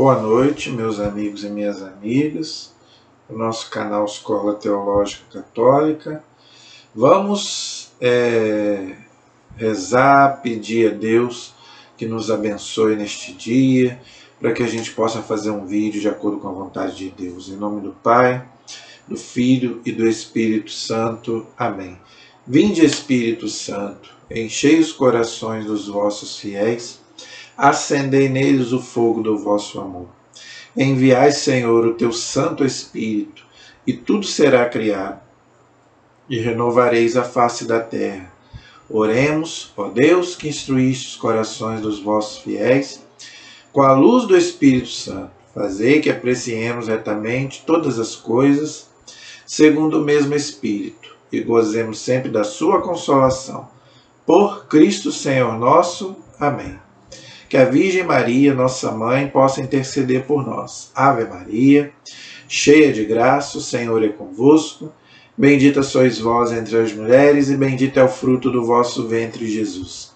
Boa noite, meus amigos e minhas amigas, do nosso canal Escola Teológica Católica. Vamos rezar, pedir a Deus que nos abençoe neste dia, para que a gente possa fazer um vídeo de acordo com a vontade de Deus. Em nome do Pai, do Filho e do Espírito Santo. Amém. Vinde, Espírito Santo, enchei os corações dos vossos fiéis, acendei neles o fogo do vosso amor. Enviai, Senhor, o teu Santo Espírito, e tudo será criado, e renovareis a face da terra. Oremos, ó Deus, que instruíste os corações dos vossos fiéis, com a luz do Espírito Santo. Fazei que apreciemos retamente todas as coisas, segundo o mesmo Espírito, e gozemos sempre da sua consolação. Por Cristo Senhor nosso. Amém. Que a Virgem Maria, nossa Mãe, possa interceder por nós. Ave Maria, cheia de graça, o Senhor é convosco. Bendita sois vós entre as mulheres, e bendito é o fruto do vosso ventre, Jesus.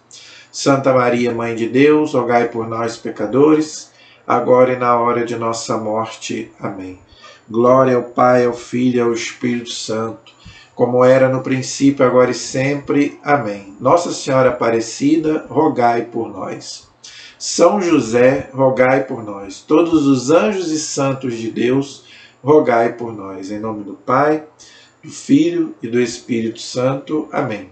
Santa Maria, Mãe de Deus, rogai por nós, pecadores, agora e na hora de nossa morte. Amém. Glória ao Pai, ao Filho e ao Espírito Santo, como era no princípio, agora e sempre. Amém. Nossa Senhora Aparecida, rogai por nós. São José, rogai por nós. Todos os anjos e santos de Deus, rogai por nós. Em nome do Pai, do Filho e do Espírito Santo. Amém.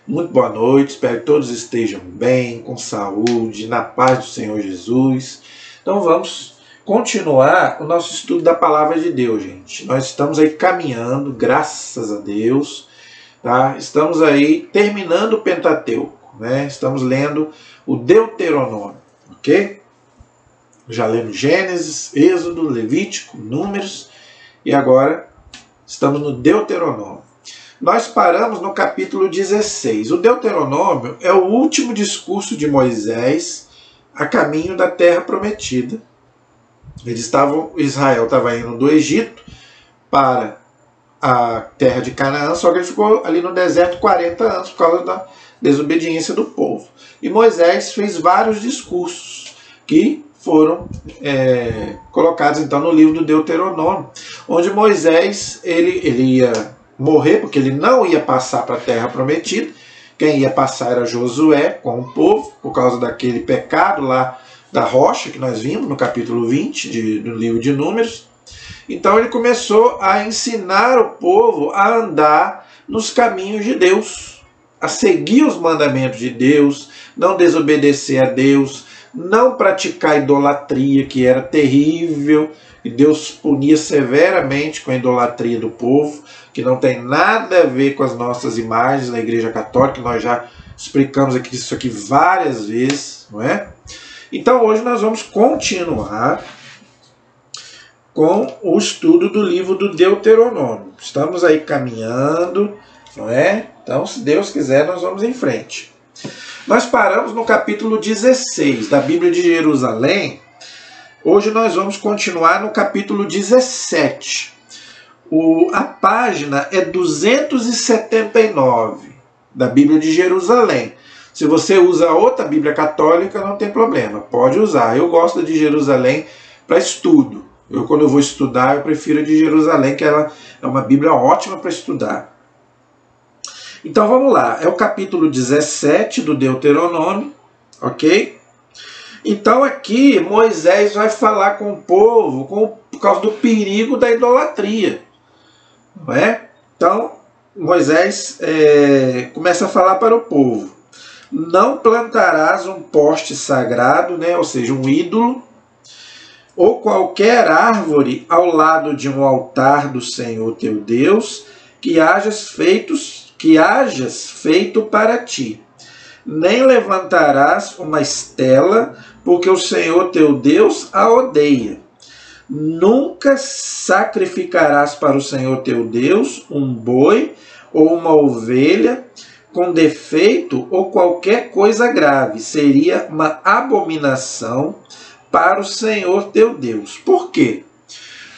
Muito boa noite, espero que todos estejam bem, com saúde, na paz do Senhor Jesus. Então vamos continuar o nosso estudo da Palavra de Deus, gente. Nós estamos aí caminhando, graças a Deus, tá? Estamos aí terminando o Pentateuco, né? Estamos lendo o Deuteronômio, ok? Já lemos Gênesis, Êxodo, Levítico, Números, e agora estamos no Deuteronômio. Nós paramos no capítulo 16. O Deuteronômio é o último discurso de Moisés a caminho da Terra Prometida. Israel estava indo do Egito para a terra de Canaã, só que ele ficou ali no deserto 40 anos por causa da desobediência do povo. E Moisés fez vários discursos que foram colocados então no livro do Deuteronômio, onde Moisés ele ia morrer, porque ele não ia passar para a terra prometida. Quem ia passar era Josué com o povo, por causa daquele pecado lá da rocha que nós vimos no capítulo 20 do livro de Números. Então ele começou a ensinar o povo a andar nos caminhos de Deus, a seguir os mandamentos de Deus, não desobedecer a Deus, não praticar idolatria, que era terrível, e Deus punia severamente com a idolatria do povo, que não tem nada a ver com as nossas imagens na Igreja Católica, nós já explicamos aqui isso aqui várias vezes, não é? Então hoje nós vamos continuar com o estudo do livro do Deuteronômio. Estamos aí caminhando, não é? Então, se Deus quiser, nós vamos em frente. Nós paramos no capítulo 16 da Bíblia de Jerusalém. Hoje nós vamos continuar no capítulo 17. A página é 279 da Bíblia de Jerusalém. Se você usa outra Bíblia católica, não tem problema, pode usar. Eu gosto de Jerusalém para estudo. Quando eu vou estudar, eu prefiro a de Jerusalém, que ela é uma Bíblia ótima para estudar. Então vamos lá, é o capítulo 17 do Deuteronômio, ok? Então aqui Moisés vai falar com o povo por causa do perigo da idolatria, não é? Então Moisés começa a falar para o povo: não plantarás um poste sagrado, né? Ou seja, um ídolo, ou qualquer árvore ao lado de um altar do Senhor teu Deus, que hajas feito para ti. Nem levantarás uma estela, porque o Senhor teu Deus a odeia. Nunca sacrificarás para o Senhor teu Deus um boi ou uma ovelha com defeito ou qualquer coisa grave. Seria uma abominação para o Senhor teu Deus. Por quê?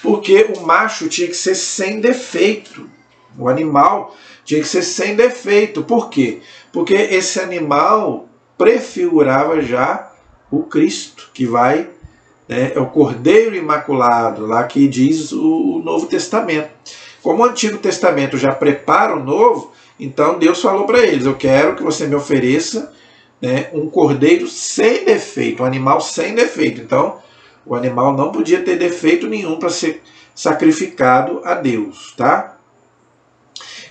Porque o macho tinha que ser sem defeito. O animal tinha que ser sem defeito. Por quê? Porque esse animal prefigurava já o Cristo, que vai né? É o Cordeiro Imaculado, lá que diz o Novo Testamento. Como o Antigo Testamento já prepara o Novo, então Deus falou para eles: eu quero que você me ofereça, né, um cordeiro sem defeito, um animal sem defeito. Então, o animal não podia ter defeito nenhum para ser sacrificado a Deus, tá?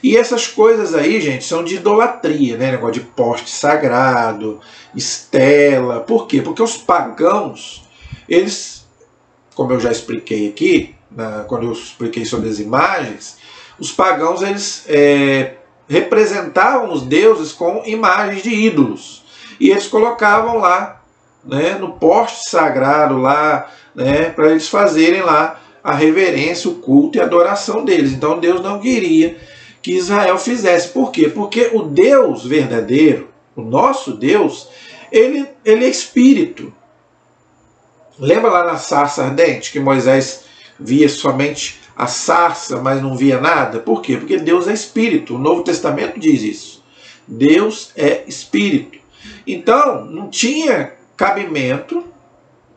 E essas coisas aí, gente, são de idolatria, né? Negócio de poste sagrado, estela. Por quê? Porque os pagãos, eles, como eu já expliquei aqui, quando eu expliquei sobre as imagens, os pagãos, eles representavam os deuses com imagens de ídolos. E eles colocavam lá, né, no poste sagrado, lá, né, para eles fazerem lá a reverência, o culto e a adoração deles. Então Deus não queria que Israel fizesse. Por quê? Porque o Deus verdadeiro, o nosso Deus, ele é espírito. Lembra lá na sarça ardente que Moisés via somente a sarça, mas não via nada? Por quê? Porque Deus é espírito. O Novo Testamento diz isso. Deus é espírito. Então, não tinha cabimento,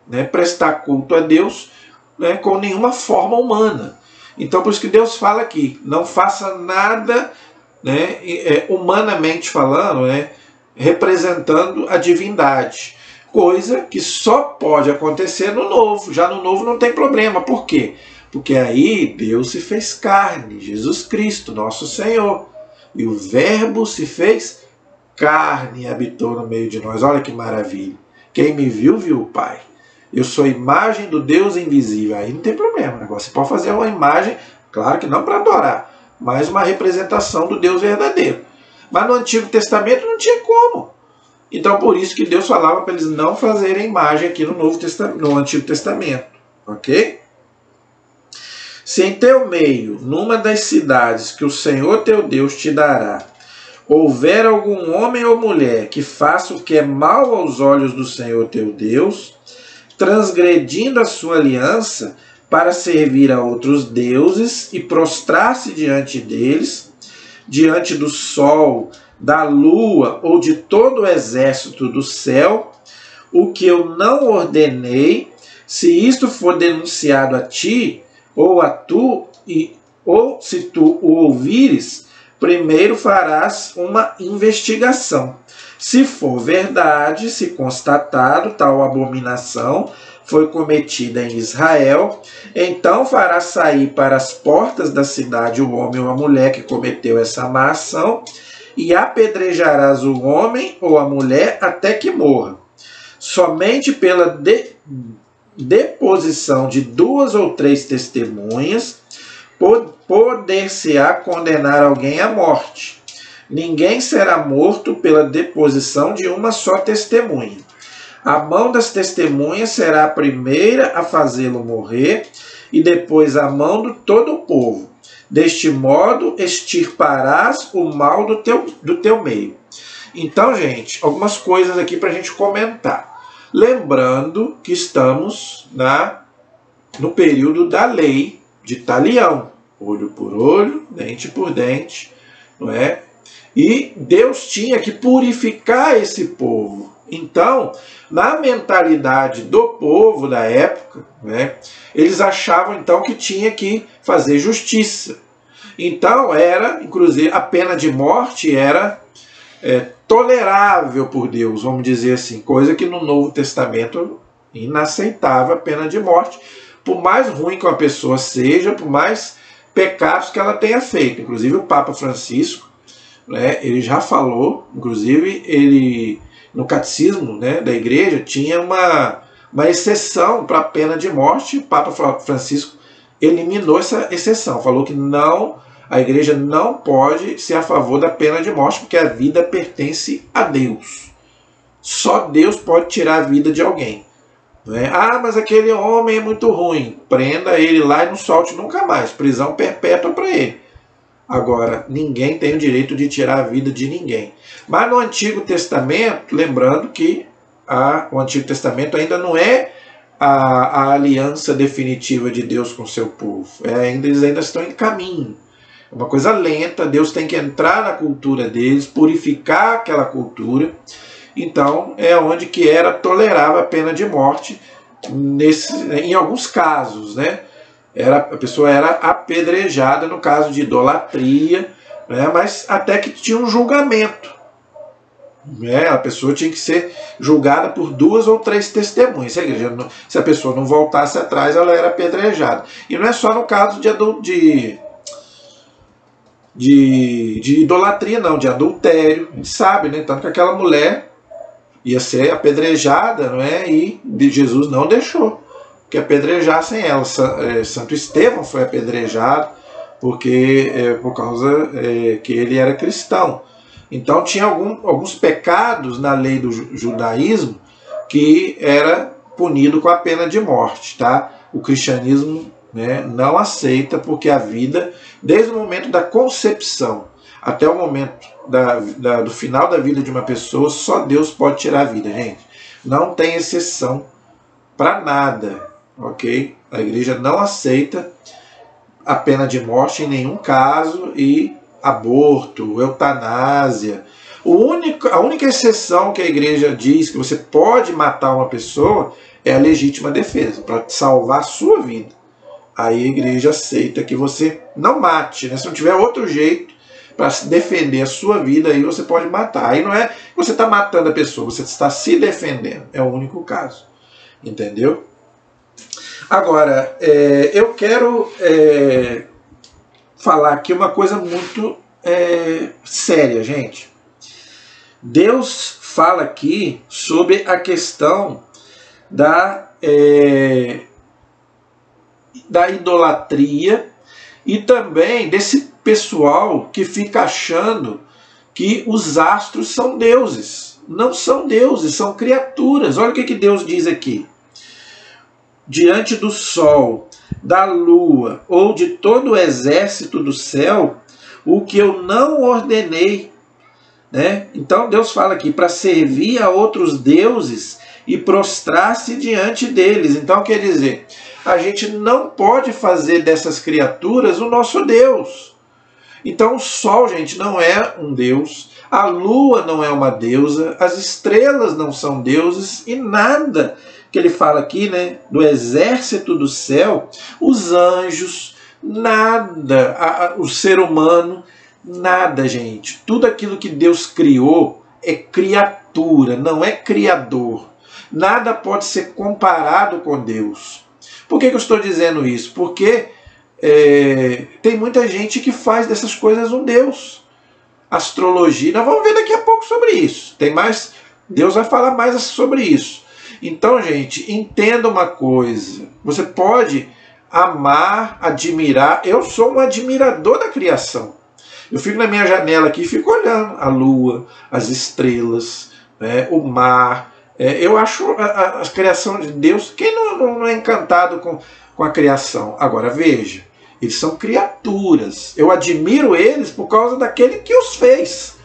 né, prestar culto a Deus, né, com nenhuma forma humana. Então, por isso que Deus fala aqui: não faça nada, né, humanamente falando, né, representando a divindade. Coisa que só pode acontecer no Novo. Já no Novo não tem problema. Por quê? Porque aí Deus se fez carne, Jesus Cristo, nosso Senhor. E o Verbo se fez carne e habitou no meio de nós. Olha que maravilha. Quem me viu, viu o Pai. Eu sou a imagem do Deus invisível. Aí não tem problema. Negócio. Você pode fazer uma imagem, claro que não para adorar, mas uma representação do Deus verdadeiro. Mas no Antigo Testamento não tinha como. Então por isso que Deus falava para eles não fazerem imagem aqui no Antigo Testamento. Ok? Se em teu meio, numa das cidades que o Senhor teu Deus te dará, houver algum homem ou mulher que faça o que é mal aos olhos do Senhor teu Deus, transgredindo a sua aliança para servir a outros deuses e prostrar-se diante deles, diante do sol, da lua ou de todo o exército do céu, o que eu não ordenei, se isto for denunciado a ti ou a tu, ou se tu o ouvires, primeiro farás uma investigação. Se for verdade, se constatado tal abominação foi cometida em Israel, então farás sair para as portas da cidade o homem ou a mulher que cometeu essa má ação, e apedrejarás o homem ou a mulher até que morra. Somente pela deposição de 2 ou 3 testemunhas poder-se-á condenar alguém à morte. Ninguém será morto pela deposição de uma só testemunha. A mão das testemunhas será a primeira a fazê-lo morrer, e depois a mão de todo o povo. Deste modo extirparás o mal do teu meio. Então, gente, algumas coisas aqui para a gente comentar. Lembrando que estamos no período da lei de Talião. Olho por olho, dente por dente, não é? E Deus tinha que purificar esse povo. Então, na mentalidade do povo da época, né, eles achavam então que tinha que fazer justiça. Então era, inclusive, a pena de morte era tolerável por Deus, vamos dizer assim, coisa que no Novo Testamento inaceitável, a pena de morte, por mais ruim que uma pessoa seja, por mais pecados que ela tenha feito. Inclusive o Papa Francisco, né, ele já falou, inclusive ele no catecismo, né, da igreja tinha uma exceção para a pena de morte. O Papa Francisco eliminou essa exceção, falou que a igreja não pode ser a favor da pena de morte, porque a vida pertence a Deus. Só Deus pode tirar a vida de alguém. Não é? Ah, mas aquele homem é muito ruim. Prenda ele lá e não solte nunca mais. Prisão perpétua para ele. Agora, ninguém tem o direito de tirar a vida de ninguém. Mas no Antigo Testamento, lembrando que o Antigo Testamento ainda não é a aliança definitiva de Deus com o seu povo. Eles ainda estão em caminho. É uma coisa lenta, Deus tem que entrar na cultura deles, purificar aquela cultura. Então, é onde que era tolerável a pena de morte, em alguns casos, né? A pessoa era apedrejada no caso de idolatria, né? Mas até que tinha um julgamento. Né? A pessoa tinha que ser julgada por 2 ou 3 testemunhas. Se a pessoa não voltasse atrás, ela era apedrejada. E não é só no caso de idolatria, não, de adultério. A gente sabe, né? Tanto que aquela mulher ia ser apedrejada, não é? E Jesus não deixou que apedrejassem ela. Santo Estevão foi apedrejado por causa que ele era cristão. Então tinha alguns pecados na lei do judaísmo que era punido com a pena de morte. Tá? O cristianismo, né, não aceita, porque a vida, desde o momento da concepção até o momento do final da vida de uma pessoa, só Deus pode tirar a vida, gente. Não tem exceção para nada, ok? A igreja não aceita a pena de morte em nenhum caso, e aborto, eutanásia. A única exceção que a igreja diz que você pode matar uma pessoa é a legítima defesa, para salvar a sua vida. Aí a igreja aceita que você não mate, né? Se não tiver outro jeito para defender a sua vida, aí você pode matar. Aí não é que você está matando a pessoa, você está se defendendo. É o único caso. Entendeu? Agora, eu quero falar aqui uma coisa muito séria, gente. Deus fala aqui sobre a questão da idolatria e também desse pessoal que fica achando que os astros são deuses. Não são deuses, são criaturas. Olha o que Deus diz aqui. Diante do sol, da lua ou de todo o exército do céu, o que eu não ordenei. Né? Então Deus fala aqui para servir a outros deuses e prostrar-se diante deles. Então quer dizer, a gente não pode fazer dessas criaturas o nosso Deus. Então o sol, gente, não é um deus, a lua não é uma deusa, as estrelas não são deuses, e nada que ele fala aqui, né, do exército do céu, os anjos, nada, o ser humano, nada, gente. Tudo aquilo que Deus criou é criatura, não é criador. Nada pode ser comparado com Deus. Por que eu estou dizendo isso? Porque tem muita gente que faz dessas coisas um Deus. Astrologia, nós vamos ver daqui a pouco sobre isso. Tem mais, Deus vai falar mais sobre isso. Então, gente, entenda uma coisa. Você pode amar, admirar. Eu sou um admirador da criação. Eu fico na minha janela aqui e fico olhando a lua, as estrelas, né, o mar. Eu acho a criação de Deus. Quem não é encantado com a criação? Agora, veja, eles são criaturas. Eu admiro eles por causa daquele que os fez.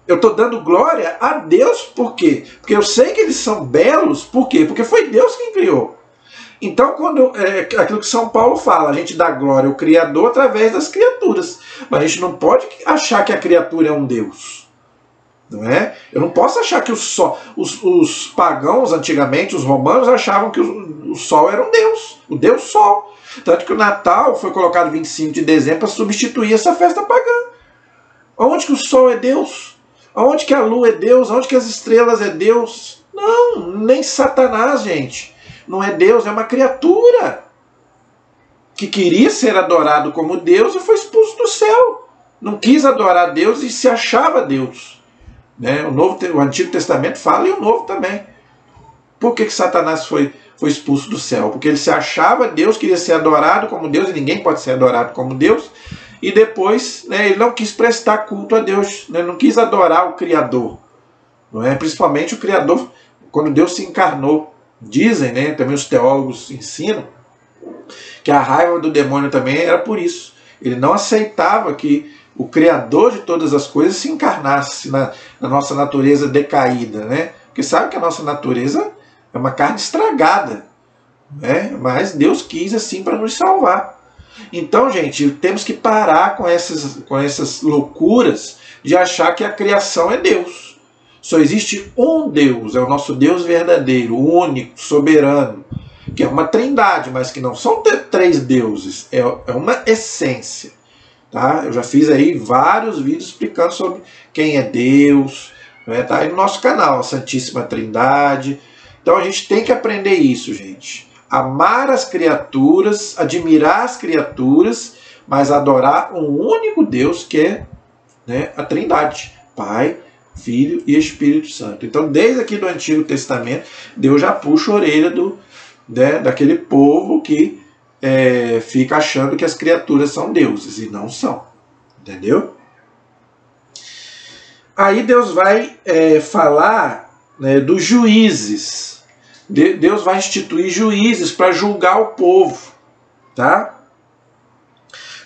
Eu estou dando glória a Deus, por quê? Porque eu sei que eles são belos, por quê? Porque foi Deus quem criou. Então, aquilo que São Paulo fala, a gente dá glória ao Criador através das criaturas. Mas a gente não pode achar que a criatura é um Deus. Não é? Eu não posso achar que os pagãos, antigamente, os romanos, achavam que o Sol era um Deus, o Deus Sol. Tanto que o Natal foi colocado 25 de dezembro para substituir essa festa pagã. Onde que o Sol é Deus? Onde que a Lua é Deus? Onde que as estrelas é Deus? Não, nem Satanás, gente. Não é Deus, é uma criatura que queria ser adorado como Deus e foi expulso do céu. Não quis adorar Deus e se achava Deus. Né? O Antigo Testamento fala e o Novo também. Por que Satanás foi expulso do céu? Porque ele se achava Deus, queria ser adorado como Deus, e ninguém pode ser adorado como Deus. E depois, né, ele não quis prestar culto a Deus, né, não quis adorar o Criador. Não é? Principalmente o Criador, quando Deus se encarnou. Dizem, né, também os teólogos ensinam, que a raiva do demônio também era por isso. Ele não aceitava que o Criador de todas as coisas se encarnasse na nossa natureza decaída. Né? Porque sabe que a nossa natureza é uma carne estragada. Né? Mas Deus quis assim para nos salvar. Então, gente, temos que parar com essas loucuras de achar que a criação é Deus. Só existe um Deus, é o nosso Deus verdadeiro, único, soberano, que é uma trindade, mas que não são três deuses, é uma essência. Tá? Eu já fiz aí vários vídeos explicando sobre quem é Deus, né? Tá aí no nosso canal, a Santíssima Trindade. Então a gente tem que aprender isso, gente. Amar as criaturas, admirar as criaturas, mas adorar um único Deus que é, né, a Trindade, Pai, Filho e Espírito Santo. Então, desde aqui do Antigo Testamento, Deus já puxa a orelha daquele povo que fica achando que as criaturas são deuses, e não são. Entendeu? Aí Deus vai falar, né, dos juízes. Deus vai instituir juízes para julgar o povo. Tá?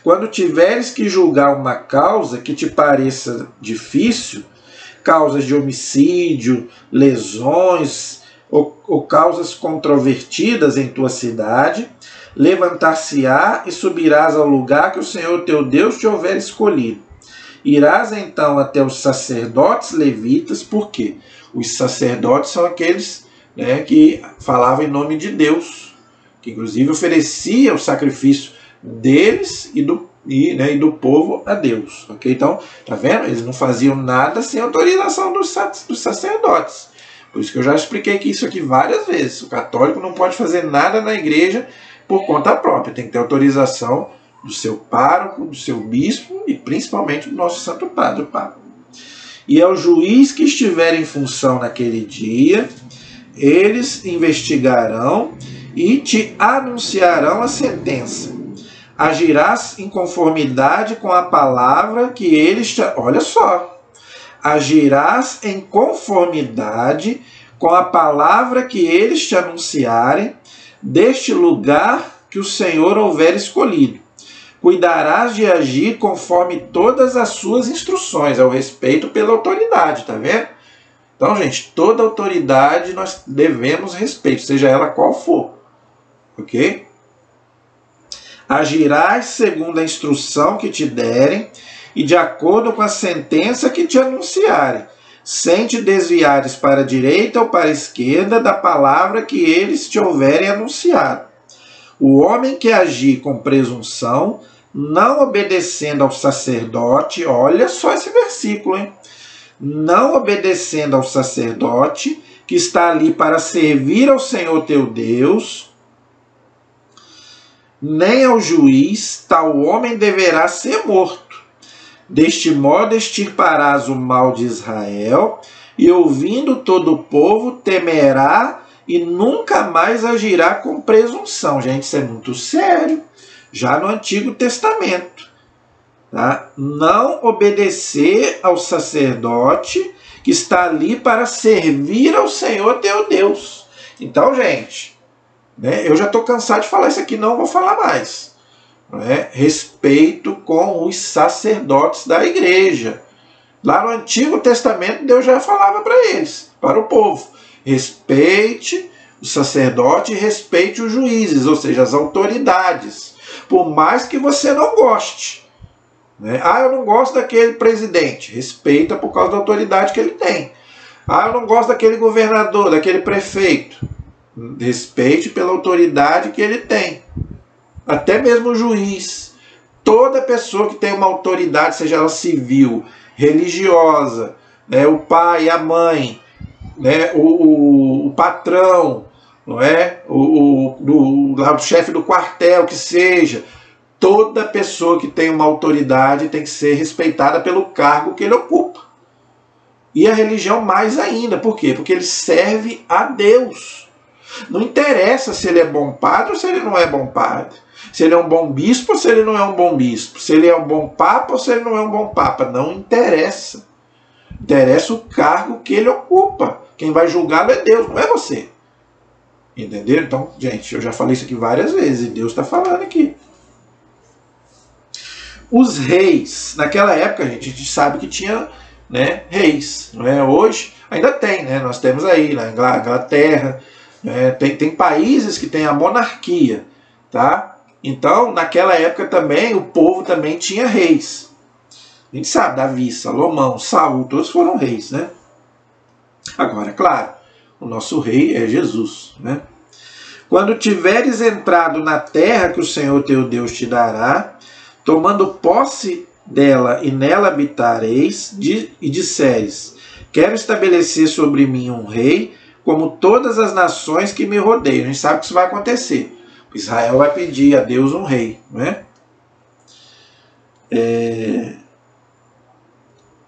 Quando tiveres que julgar uma causa que te pareça difícil, causas de homicídio, lesões ou causas controvertidas em tua cidade, levantar-se-á e subirás ao lugar que o Senhor teu Deus te houver escolhido. Irás então até os sacerdotes levitas, porque os sacerdotes são aqueles, né, que falavam em nome de Deus, que inclusive oferecia o sacrifício deles e do povo a Deus. Okay? Então, tá vendo? Eles não faziam nada sem autorização dos sacerdotes. Por isso que eu já expliquei que isso aqui várias vezes. O católico não pode fazer nada na igreja por conta própria. Tem que ter autorização do seu pároco, do seu bispo e principalmente do nosso Santo Padre, o Papa. E ao juiz que estiver em função naquele dia, eles investigarão e te anunciarão a sentença. Agirás em conformidade com a palavra que eles te... Olha só. Agirás em conformidade com a palavra que eles te anunciarem deste lugar que o Senhor houver escolhido. Cuidarás de agir conforme todas as suas instruções, ao respeito pela autoridade, tá vendo? Então, gente, toda autoridade nós devemos respeito, seja ela qual for. Ok? Agirás segundo a instrução que te derem e de acordo com a sentença que te anunciarem, sem te desviares para a direita ou para a esquerda da palavra que eles te houverem anunciado. O homem que agir com presunção, não obedecendo ao sacerdote, olha só esse versículo, hein? Não obedecendo ao sacerdote, que está ali para servir ao Senhor teu Deus, nem ao juiz, tal homem deverá ser morto. Deste modo extirparás o mal de Israel, e ouvindo todo o povo temerá e nunca mais agirá com presunção. Gente, isso é muito sério. Já no Antigo Testamento. Tá? Não obedecer ao sacerdote que está ali para servir ao Senhor teu Deus. Então, gente, né, eu já estou cansado de falar isso aqui, não vou falar mais. Né? Respeito com os sacerdotes da igreja. Lá no Antigo Testamento, Deus já falava para eles, para o povo. Respeite o sacerdote e respeite os juízes, ou seja, as autoridades. Por mais que você não goste. Né? Ah, eu não gosto daquele presidente. Respeita por causa da autoridade que ele tem. Ah, eu não gosto daquele governador, daquele prefeito. Respeite pela autoridade que ele tem. Até mesmo o juiz. Toda pessoa que tem uma autoridade, seja ela civil, religiosa, né, o pai, a mãe, né, o patrão, não é? o chefe do quartel, que seja. Toda pessoa que tem uma autoridade tem que ser respeitada pelo cargo que ele ocupa. E a religião mais ainda. Por quê? Porque ele serve a Deus. Não interessa se ele é bom padre ou se ele não é bom padre. Se ele é um bom bispo ou se ele não é um bom bispo. Se ele é um bom papa ou se ele não é um bom papa. Não interessa. Interessa o cargo que ele ocupa. Quem vai julgá-lo é Deus, não é você. Entendeu? Então, gente, eu já falei isso aqui várias vezes. E Deus está falando aqui. Os reis. Naquela época, a gente sabe que tinha, né, reis. Não é? Hoje ainda tem. Né? Nós temos aí na Inglaterra. Tem países que tem a monarquia. Tá? Então, naquela época também, o povo também tinha reis. A gente sabe, Davi, Salomão, Saul, todos foram reis, né? Agora, claro, o nosso rei é Jesus, né? Quando tiveres entrado na terra que o Senhor teu Deus te dará, tomando posse dela e nela habitareis, e disseres, quero estabelecer sobre mim um rei, como todas as nações que me rodeiam. A gente sabe que isso vai acontecer. Israel vai pedir a Deus um rei, né?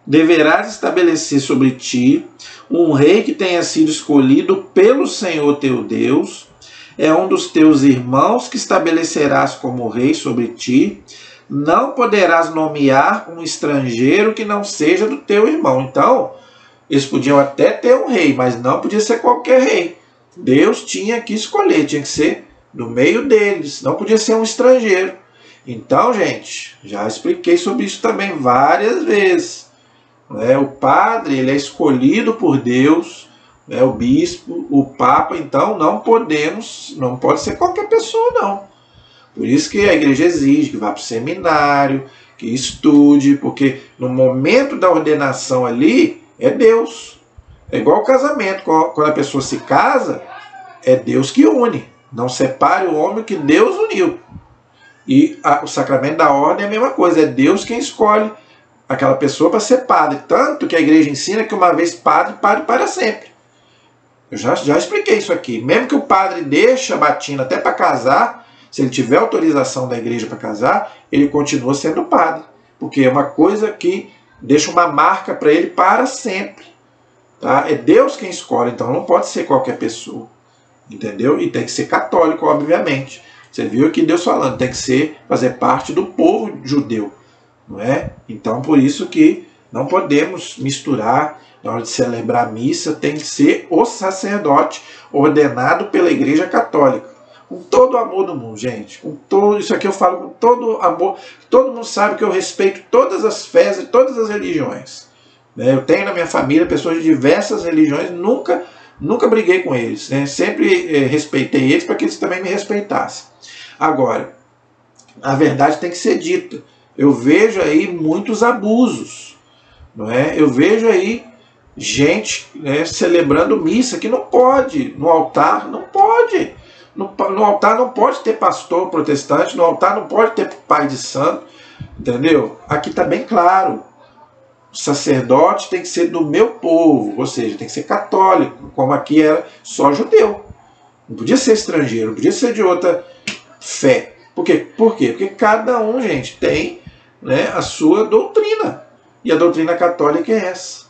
Deverás estabelecer sobre ti um rei que tenha sido escolhido pelo Senhor teu Deus, é um dos teus irmãos que estabelecerás como rei sobre ti, não poderás nomear um estrangeiro que não seja do teu irmão. Então, eles podiam até ter um rei, mas não podia ser qualquer rei. Deus tinha que escolher, tinha que ser do meio deles, não podia ser um estrangeiro. Então, gente, já expliquei sobre isso também várias vezes. O padre, ele é escolhido por Deus, o bispo, o papa, então não pode ser qualquer pessoa, não. Por isso que a igreja exige que vá para o seminário, que estude, porque no momento da ordenação ali, é Deus. É igual o casamento, quando a pessoa se casa, é Deus que une. Não separe o homem que Deus uniu. E o sacramento da ordem é a mesma coisa, é Deus quem escolhe aquela pessoa para ser padre. Tanto que a igreja ensina que uma vez padre, padre para sempre. Eu já expliquei isso aqui. Mesmo que o padre deixe a batina até para casar, se ele tiver autorização da igreja para casar, ele continua sendo padre. Porque é uma coisa que deixa uma marca para ele para sempre. Tá? É Deus quem escolhe, então não pode ser qualquer pessoa. Entendeu? E tem que ser católico, obviamente. Você viu aqui Deus falando, tem que fazer parte do povo judeu. Não é? Então, por isso que não podemos misturar. Na hora de celebrar a missa, tem que ser o sacerdote ordenado pela Igreja Católica. Com todo o amor do mundo, gente. Isso aqui eu falo com todo amor. Todo mundo sabe que eu respeito todas as fés e todas as religiões. Eu tenho na minha família pessoas de diversas religiões, nunca briguei com eles. Sempre respeitei eles para que eles também me respeitassem. Agora, a verdade tem que ser dita. Eu vejo aí muitos abusos. Não é? Eu vejo aí gente celebrando missa que não pode. No altar não pode. No altar não pode ter pastor protestante, no altar não pode ter pai de santo. Entendeu? Aqui está bem claro. O sacerdote tem que ser do meu povo, ou seja, tem que ser católico, como aqui era só judeu. Não podia ser estrangeiro, não podia ser de outra fé. Por quê? Porque cada um, gente, tem a sua doutrina. E a doutrina católica é essa.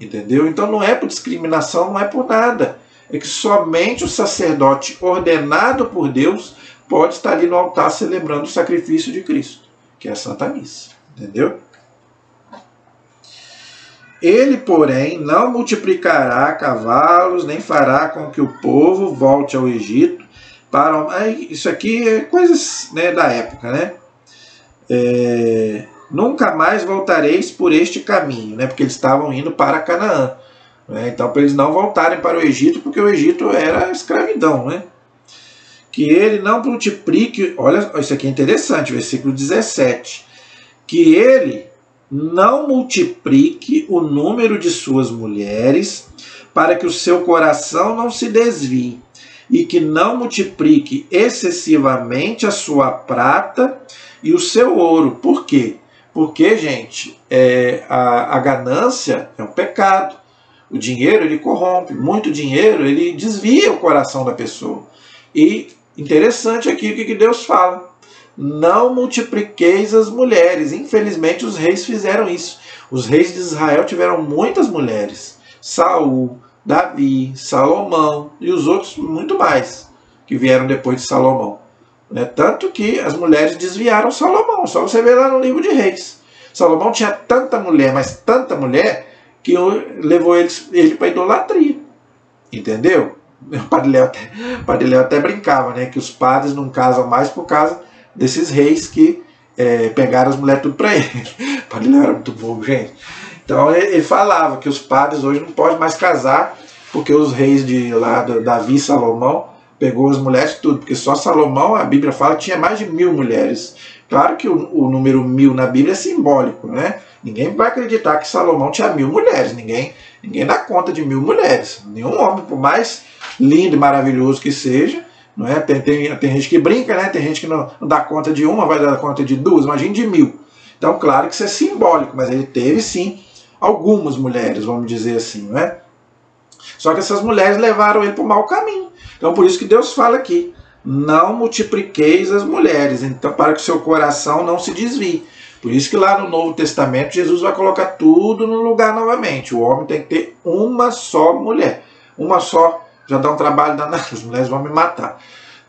Entendeu? Então não é por discriminação, não é por nada. É que somente o sacerdote ordenado por Deus pode estar ali no altar celebrando o sacrifício de Cristo, que é a Santa Missa. Entendeu? Ele, porém, não multiplicará cavalos, nem fará com que o povo volte ao Egito. Isso aqui é coisas da época, né? Nunca mais voltareis por este caminho, porque eles estavam indo para Canaã. Então, para eles não voltarem para o Egito, porque o Egito era escravidão. Que ele não multiplique, olha, isso aqui é interessante, versículo 17. Que ele não multiplique o número de suas mulheres, para que o seu coração não se desvie, e que não multiplique excessivamente a sua prata e o seu ouro. Por quê? Porque, gente, a ganância é um pecado. O dinheiro, ele corrompe. Muito dinheiro, ele desvia o coração da pessoa. E interessante aqui o que Deus fala. Não multipliqueis as mulheres. Infelizmente, os reis fizeram isso. Os reis de Israel tiveram muitas mulheres. Saul, Davi, Salomão e os outros muito mais que vieram depois de Salomão. Tanto que as mulheres desviaram Salomão. Só você vê lá no livro de Reis. Salomão tinha tanta mulher, mas tanta mulher, que levou ele para a idolatria. Entendeu? O Padre Léo até brincava, que os padres não casam mais por causa desses reis que pegaram as mulheres tudo para ele. O Padre Léo era muito bobo, gente. Então ele falava que os padres hoje não podem mais casar, porque os reis de lá, Davi e Salomão, pegou as mulheres tudo, porque só Salomão, a Bíblia fala, tinha mais de 1000 mulheres. Claro que o número 1000 na Bíblia é simbólico, Ninguém vai acreditar que Salomão tinha 1000 mulheres, ninguém Ninguém dá conta de 1000 mulheres. Nenhum homem, por mais lindo e maravilhoso que seja, não é? Tem gente que brinca, né? Tem gente que não dá conta de uma, vai dar conta de 2, imagine de 1000. Então, claro que isso é simbólico, mas ele teve sim algumas mulheres, vamos dizer assim, não é? Só que essas mulheres levaram ele para o mau caminho. Então, por isso que Deus fala aqui: não multipliqueis as mulheres, então, para que o seu coração não se desvie. Por isso que lá no Novo Testamento Jesus vai colocar tudo no lugar novamente. O homem tem que ter uma só mulher. Uma só já dá um trabalho danado, as mulheres vão me matar.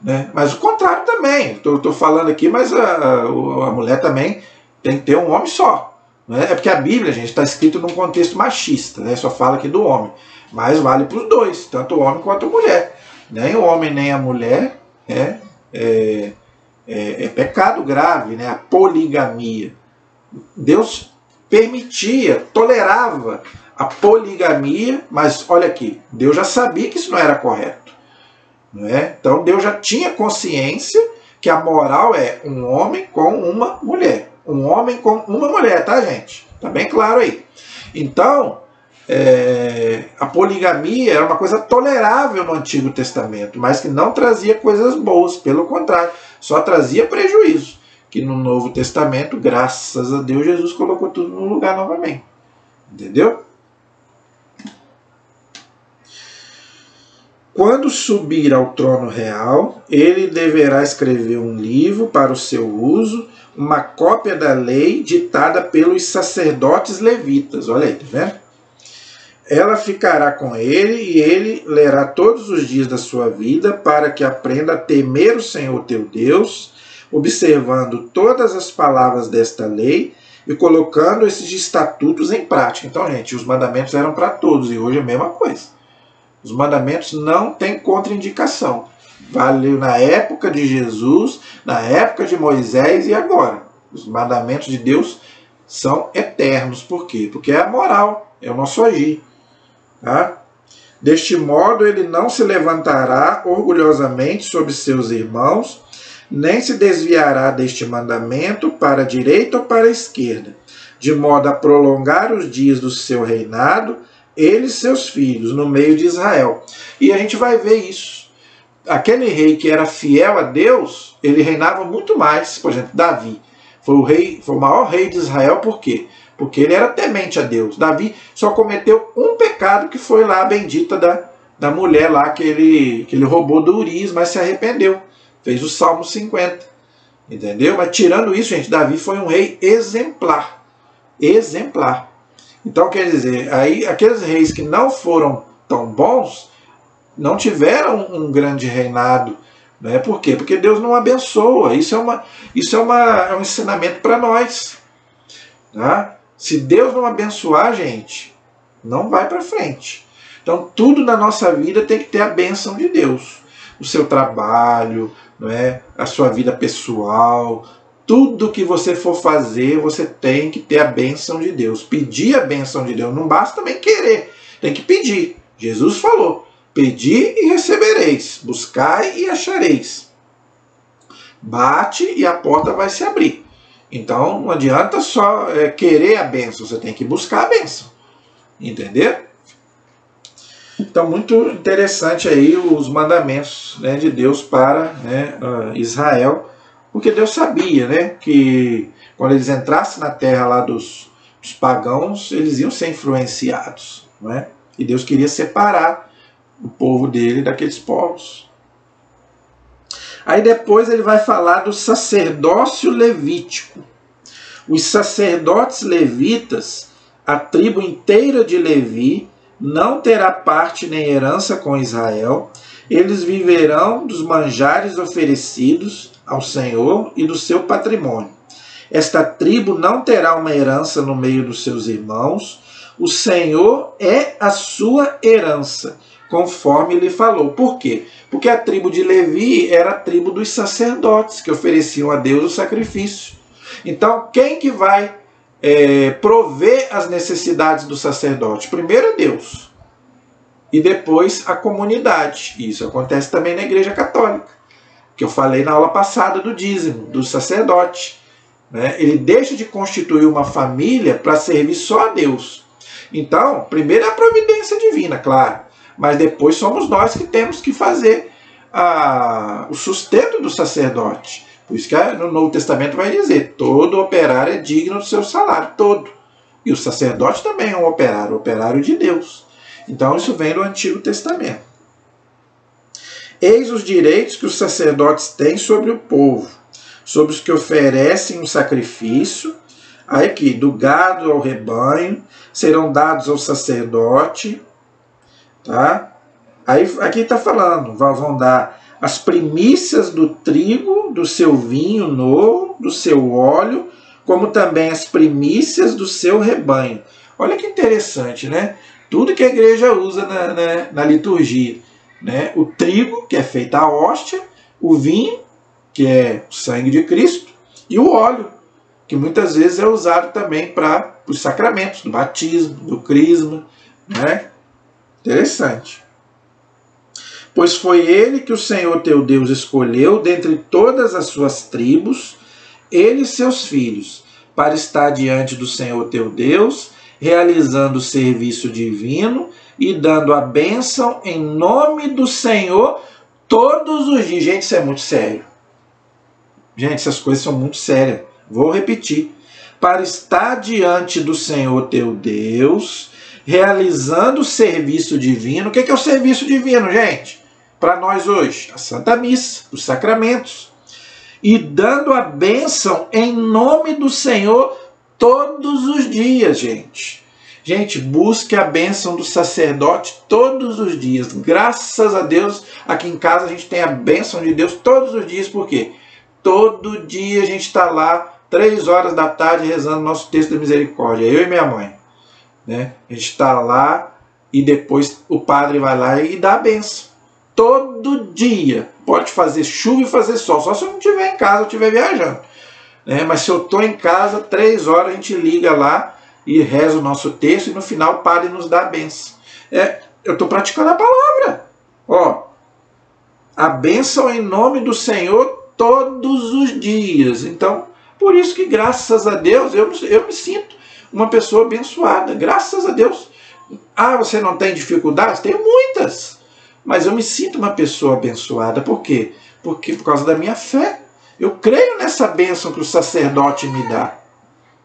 Né? Mas o contrário também. Estou falando aqui, mas a mulher também tem que ter um homem só. Né? É porque a Bíblia, gente, está escrito num contexto machista. Né? Só fala aqui do homem. Mas vale para os dois, tanto o homem quanto a mulher. Nem o homem nem a mulher é pecado grave, né? A poligamia. Deus permitia, tolerava a poligamia, mas olha aqui, Deus já sabia que isso não era correto. Não é? Então Deus já tinha consciência que a moral é um homem com uma mulher. Um homem com uma mulher, tá, gente? Tá bem claro aí. Então, a poligamia era uma coisa tolerável no Antigo Testamento, mas que não trazia coisas boas, pelo contrário, só trazia prejuízo. Que no Novo Testamento, graças a Deus, Jesus colocou tudo no lugar novamente. Entendeu? Quando subir ao trono real, ele deverá escrever um livro para o seu uso, uma cópia da lei ditada pelos sacerdotes levitas. Olha aí, tá vendo? Ela ficará com ele e ele lerá todos os dias da sua vida para que aprenda a temer o Senhor teu Deus, observando todas as palavras desta lei e colocando esses estatutos em prática. Então, gente, os mandamentos eram para todos e hoje é a mesma coisa. Os mandamentos não têm contraindicação. Valeu na época de Jesus, na época de Moisés e agora. Os mandamentos de Deus são eternos. Por quê? Porque é a moral, é o nosso agir. Tá? Deste modo, ele não se levantará orgulhosamente sobre seus irmãos, nem se desviará deste mandamento para a direita ou para a esquerda, de modo a prolongar os dias do seu reinado, ele e seus filhos, no meio de Israel. E a gente vai ver isso. Aquele rei que era fiel a Deus, ele reinava muito mais. Por exemplo, Davi foi o maior rei de Israel, por quê? Porque ele era temente a Deus. Davi só cometeu um pecado, que foi lá a bendita da mulher lá que ele roubou do Urias, mas se arrependeu. Fez o Salmo 50. Entendeu? Mas tirando isso, gente, Davi foi um rei exemplar. Exemplar. Então, quer dizer, aí aqueles reis que não foram tão bons, não tiveram um grande reinado. Né? Por quê? Porque Deus não abençoa. Isso é um ensinamento para nós. Tá? Se Deus não abençoar a gente, não vai para frente. Então, tudo na nossa vida tem que ter a bênção de Deus. O seu trabalho, não é? A sua vida pessoal, tudo que você for fazer, você tem que ter a bênção de Deus. Pedir a bênção de Deus. Não basta também querer, tem que pedir. Jesus falou: pedi e recebereis, buscai e achareis. Bate e a porta vai se abrir. Então não adianta só querer a bênção, você tem que buscar a bênção. Entendeu? Então, muito interessante aí os mandamentos, né, de Deus para, né, Israel, porque Deus sabia, né, que quando eles entrassem na terra lá dos pagãos, eles iam ser influenciados. Não é? E Deus queria separar o povo dele daqueles povos. Aí depois ele vai falar do sacerdócio levítico. Os sacerdotes levitas, a tribo inteira de Levi, não terá parte nem herança com Israel. Eles viverão dos manjares oferecidos ao Senhor e do seu patrimônio. Esta tribo não terá uma herança no meio dos seus irmãos. O Senhor é a sua herança, conforme ele falou. Por quê? Porque a tribo de Levi era a tribo dos sacerdotes, que ofereciam a Deus o sacrifício. Então, quem que vai prover as necessidades do sacerdote? Primeiro é Deus, e depois a comunidade. Isso acontece também na Igreja Católica, que eu falei na aula passada do dízimo, do sacerdote. Né? Ele deixa de constituir uma família para servir só a Deus. Então, primeiro é a providência divina, claro, mas depois somos nós que temos que fazer o sustento do sacerdote. Por isso que no Novo Testamento vai dizer, todo operário é digno do seu salário, todo. E o sacerdote também é um operário de Deus. Então isso vem do Antigo Testamento. Eis os direitos que os sacerdotes têm sobre o povo, sobre os que oferecem um sacrifício, aí aqui, do gado ao rebanho, serão dados ao sacerdote, tá? Aí aqui está falando, vão dar as primícias do trigo, do seu vinho novo, do seu óleo, como também as primícias do seu rebanho. Olha que interessante, né? Tudo que a igreja usa na liturgia. Né? O trigo, que é feita a hóstia, o vinho, que é o sangue de Cristo, e o óleo, que muitas vezes é usado também para os sacramentos, do batismo, do crisma. Né? Interessante. Pois foi ele que o Senhor teu Deus escolheu dentre todas as suas tribos, ele e seus filhos, para estar diante do Senhor teu Deus, realizando o serviço divino e dando a bênção em nome do Senhor todos os dias. Gente, isso é muito sério. Gente, essas coisas são muito sérias. Vou repetir. Para estar diante do Senhor teu Deus, realizando o serviço divino. O que é o serviço divino, gente? Para nós hoje, a Santa Missa, os sacramentos. E dando a bênção em nome do Senhor todos os dias, gente. Gente, busque a bênção do sacerdote todos os dias. Graças a Deus, aqui em casa a gente tem a bênção de Deus todos os dias. Por quê? Todo dia a gente está lá, 3 horas da tarde, rezando nosso texto da misericórdia. Eu e minha mãe. Né? A gente está lá e depois o padre vai lá e dá a bênção. Todo dia. Pode fazer chuva e fazer sol. Só se eu não estiver em casa ou estiver viajando. Né? Mas se eu estou em casa, 3 horas a gente liga lá e reza o nosso texto e no final o padre nos dá a bênção. Eu estou praticando a palavra. Ó, a bênção em nome do Senhor todos os dias. Então, por isso que graças a Deus eu me sinto uma pessoa abençoada. Graças a Deus. Ah, você não tem dificuldades? Tenho muitas. Mas eu me sinto uma pessoa abençoada. Por quê? Porque por causa da minha fé. Eu creio nessa bênção que o sacerdote me dá.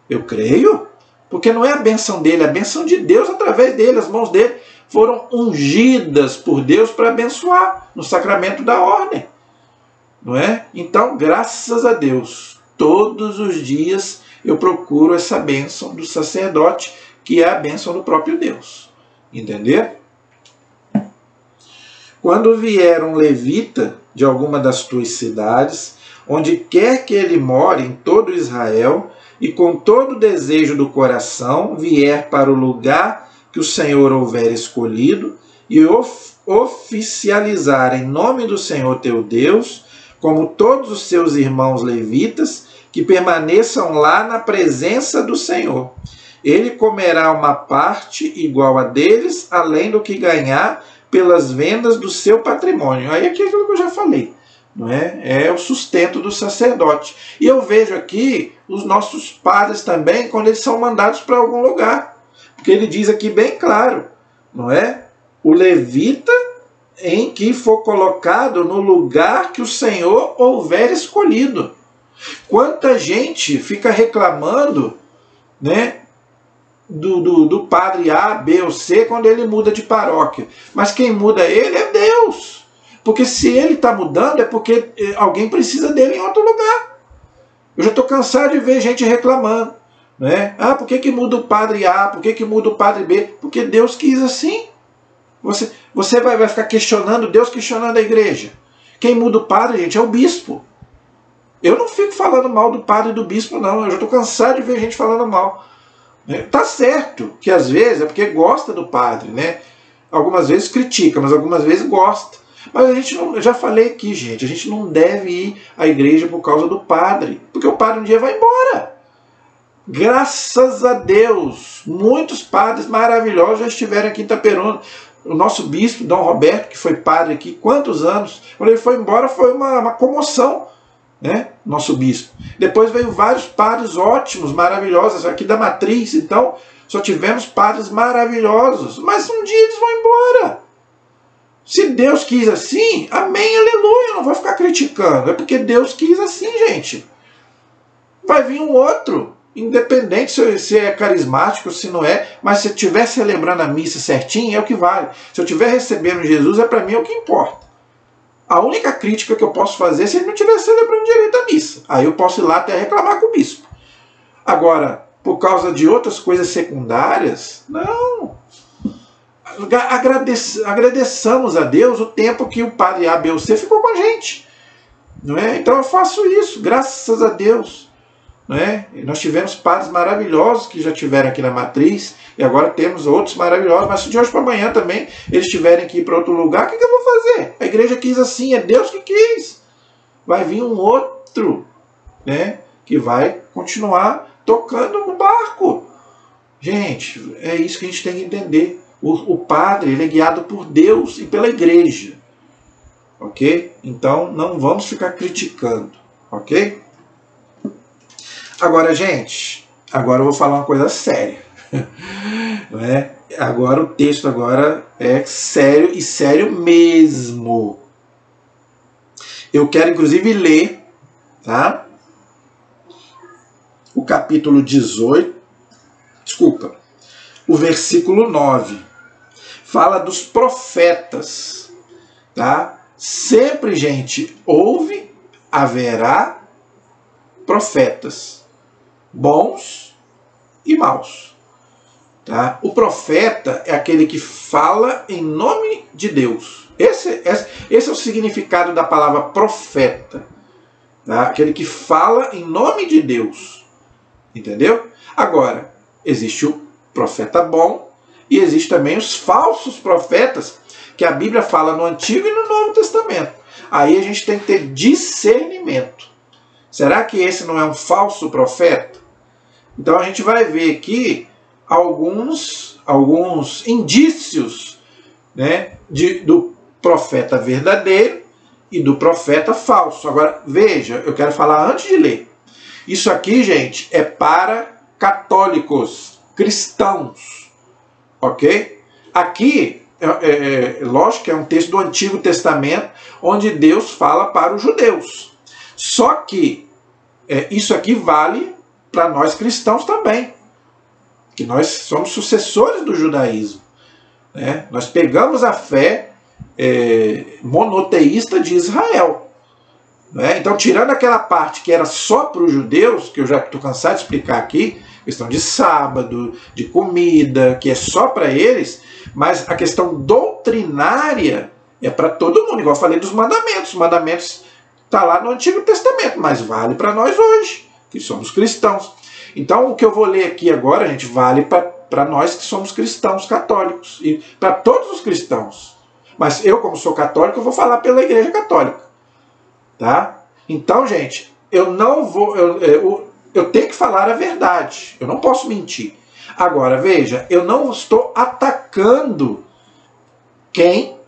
Eu creio. Porque não é a bênção dele, é a bênção de Deus através dele. As mãos dele foram ungidas por Deus para abençoar no sacramento da ordem. Não é? Então, graças a Deus, todos os dias eu procuro essa bênção do sacerdote, que é a bênção do próprio Deus. Entender? Quando vier um levita de alguma das tuas cidades, onde quer que ele more em todo Israel, e com todo o desejo do coração vier para o lugar que o Senhor houver escolhido, e oficializar em nome do Senhor teu Deus, como todos os seus irmãos levitas, que permaneçam lá na presença do Senhor. Ele comerá uma parte igual a deles, além do que ganhar pelas vendas do seu patrimônio. Aí é aquilo que eu já falei. Não é? É o sustento do sacerdote. E eu vejo aqui os nossos padres também, quando eles são mandados para algum lugar. Porque ele diz aqui bem claro, não é? O levita em que for colocado no lugar que o Senhor houver escolhido. Quanta gente fica reclamando, né, do padre A, B ou C quando ele muda de paróquia. Mas quem muda ele é Deus. Porque se ele está mudando é porque alguém precisa dele em outro lugar. Eu já estou cansado de ver gente reclamando. Né? Ah, por que muda o padre A? Por que muda o padre B? Porque Deus quis assim. Você vai ficar questionando Deus, questionando a igreja. Quem muda o padre, gente, é o bispo. Eu não fico falando mal do padre e do bispo, não. Eu já estou cansado de ver gente falando mal. Tá certo que às vezes é porque gosta do padre, né? Algumas vezes critica, mas algumas vezes gosta. Mas a gente não, eu já falei aqui, gente, a gente não deve ir à igreja por causa do padre, porque o padre um dia vai embora. Graças a Deus, muitos padres maravilhosos já estiveram aqui em Itaperuna. O nosso bispo, Dom Roberto, que foi padre aqui, quantos anos? Quando ele foi embora foi uma comoção, né? Nosso bispo. Depois veio vários padres ótimos, maravilhosos, aqui da Matriz. Então, Só tivemos padres maravilhosos, mas um dia eles vão embora. Se Deus quis assim, amém, aleluia, não vou ficar criticando. É porque Deus quis assim, gente. Vai vir um outro, independente se é carismático, se não é, mas se eu estiver celebrando a missa certinho, é o que vale. Se eu estiver recebendo Jesus, para mim é o que importa. A única crítica que eu posso fazer é se ele não estiver celebrando direito a missa. Aí eu posso ir lá até reclamar com o bispo. Agora, por causa de outras coisas secundárias, não. Agradeçamos a Deus o tempo que o padre A, B ou C ficou com a gente. Não é? Então eu faço isso, graças a Deus. Não é? Nós tivemos padres maravilhosos que já tiveram aqui na matriz, e agora temos outros maravilhosos, mas se de hoje para amanhã também eles tiverem que ir para outro lugar, o que eu vou fazer? A igreja quis assim, é Deus que quis. Vai vir um outro, né, que vai continuar tocando no barco. Gente, é isso que a gente tem que entender. O padre, ele é guiado por Deus e pela igreja. Ok? Então, não vamos ficar criticando. Ok? Agora, gente, agora eu vou falar uma coisa séria. Não é? Agora o texto agora é sério e sério mesmo. Eu quero, inclusive, ler, tá? O capítulo 18, desculpa, o versículo 9. Fala dos profetas, tá? Sempre, gente, haverá profetas, bons e maus. Tá? O profeta é aquele que fala em nome de Deus. Esse é o significado da palavra profeta. Tá? Aquele que fala em nome de Deus. Entendeu? Agora, existe o profeta bom e existe também os falsos profetas, que a Bíblia fala no Antigo e no Novo Testamento. Aí a gente tem que ter discernimento. Será que esse não é um falso profeta? Então a gente vai ver aqui alguns indícios, né, do profeta verdadeiro e do profeta falso. Agora, veja, eu quero falar antes de ler. Isso aqui, gente, é para católicos, cristãos. Ok? Aqui, lógico que é um texto do Antigo Testamento, onde Deus fala para os judeus. Só que isso aqui vale para nós cristãos também. Que nós somos sucessores do judaísmo. Né? Nós pegamos a fé monoteísta de Israel. Né? Então, tirando aquela parte que era só para os judeus, que eu já estou cansado de explicar aqui, questão de sábado, de comida, que é só para eles, mas a questão doutrinária é para todo mundo, igual eu falei dos mandamentos. Os mandamentos estão lá no Antigo Testamento, mas vale para nós hoje, que somos cristãos. Então, o que eu vou ler aqui agora, gente, vale para nós que somos cristãos católicos, e para todos os cristãos. Mas eu, como sou católico, eu vou falar pela Igreja Católica. Tá? Então, gente, eu não vou... Eu tenho que falar a verdade. Eu não posso mentir. Agora, veja, eu não estou atacando quem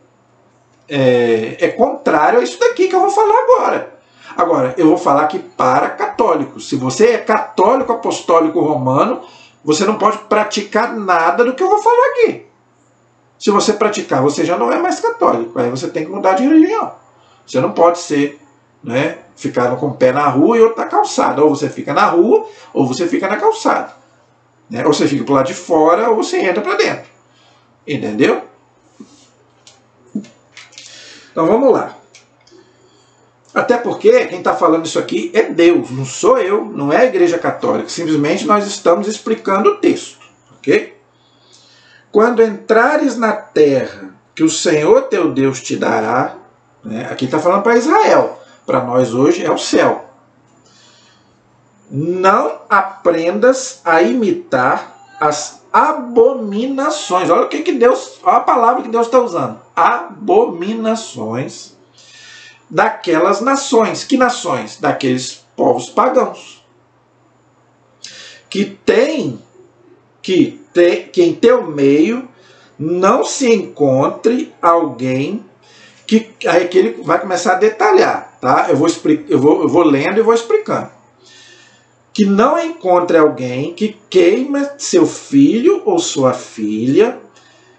é contrário a isso daqui que eu vou falar agora. Agora, eu vou falar aqui para católicos. Se você é católico apostólico romano, você não pode praticar nada do que eu vou falar aqui. Se você praticar, você já não é mais católico. Aí você tem que mudar de religião. Você não pode ser... Né? Ficar com o pé na rua e outro na calçada. Ou você fica na rua, ou você fica na calçada. Né? Ou você fica pro lado de fora, ou você entra para dentro. Entendeu? Então vamos lá. Até porque quem está falando isso aqui é Deus, não sou eu, não é a Igreja Católica. Simplesmente nós estamos explicando o texto. Ok? Quando entrares na terra que o Senhor teu Deus te dará, né? Aqui está falando para Israel. Para nós hoje é o céu. Não aprendas a imitar as abominações. Olha o que Deus, olha a palavra que Deus está usando. Abominações daquelas nações. Que nações? Daqueles povos pagãos. Que em teu meio não se encontre alguém que ele vai começar a detalhar, tá? Eu vou lendo e vou explicando. que não encontre alguém que queima seu filho ou sua filha,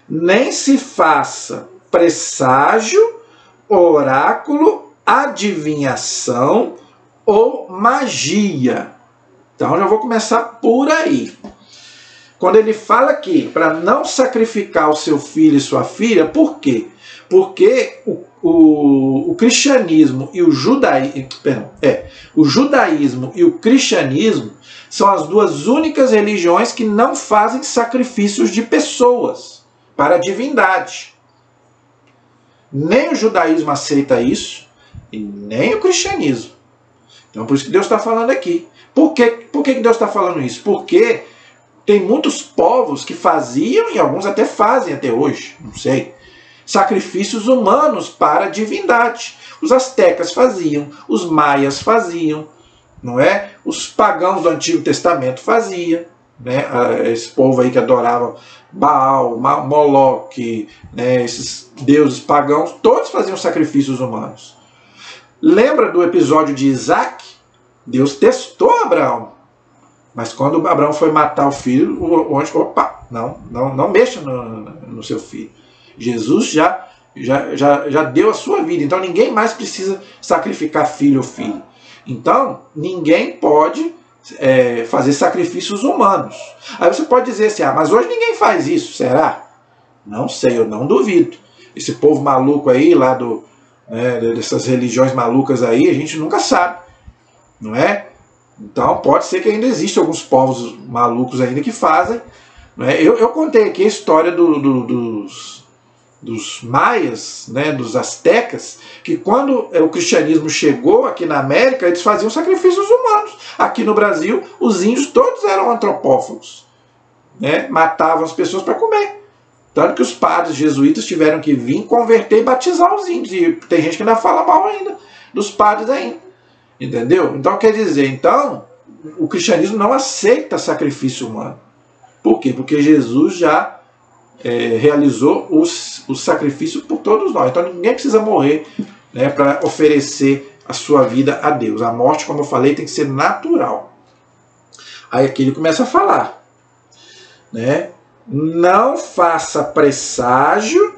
nem se faça presságio, oráculo, adivinhação ou magia. Então já vou começar por aí. Quando ele fala aqui para não sacrificar o seu filho e sua filha, por quê? Porque o cristianismo e o judaísmo e o cristianismo são as duas únicas religiões que não fazem sacrifícios de pessoas para a divindade. Nem o judaísmo aceita isso e nem o cristianismo. Então por isso que Deus está falando aqui. Por que Deus está falando isso? Porque tem muitos povos que faziam, e alguns até fazem até hoje, não sei, sacrifícios humanos para a divindade. Os astecas faziam, os maias faziam, não é? Os pagãos do Antigo Testamento faziam, né? Esse povo aí que adorava Baal, Moloque, né? Esses deuses pagãos, todos faziam sacrifícios humanos. Lembra do episódio de Isaac? Deus testou Abraão. Mas quando Abraão foi matar o filho, opa, não mexa no seu filho. Jesus já deu a sua vida, então ninguém mais precisa sacrificar filho ou filho. Então, ninguém pode fazer sacrifícios humanos. Aí você pode dizer assim, mas hoje ninguém faz isso, será? Não sei, eu não duvido. Esse povo maluco aí, lá dessas religiões malucas aí, a gente nunca sabe, não é? Então pode ser que ainda existam alguns povos malucos ainda que fazem. Né? Eu contei aqui a história dos maias, né, dos astecas, que quando o cristianismo chegou aqui na América, eles faziam sacrifícios humanos. Aqui no Brasil, os índios todos eram antropófagos, né? Matavam as pessoas para comer. Tanto que os padres jesuítas tiveram que vir converter e batizar os índios. E tem gente que ainda fala mal ainda dos padres ainda. Entendeu? Então quer dizer, o cristianismo não aceita sacrifício humano. Por quê? Porque Jesus já realizou o sacrifício por todos nós. Então ninguém precisa morrer, né, para oferecer a sua vida a Deus. A morte, como eu falei, tem que ser natural. Aí aqui ele começa a falar, né? Não faça presságio,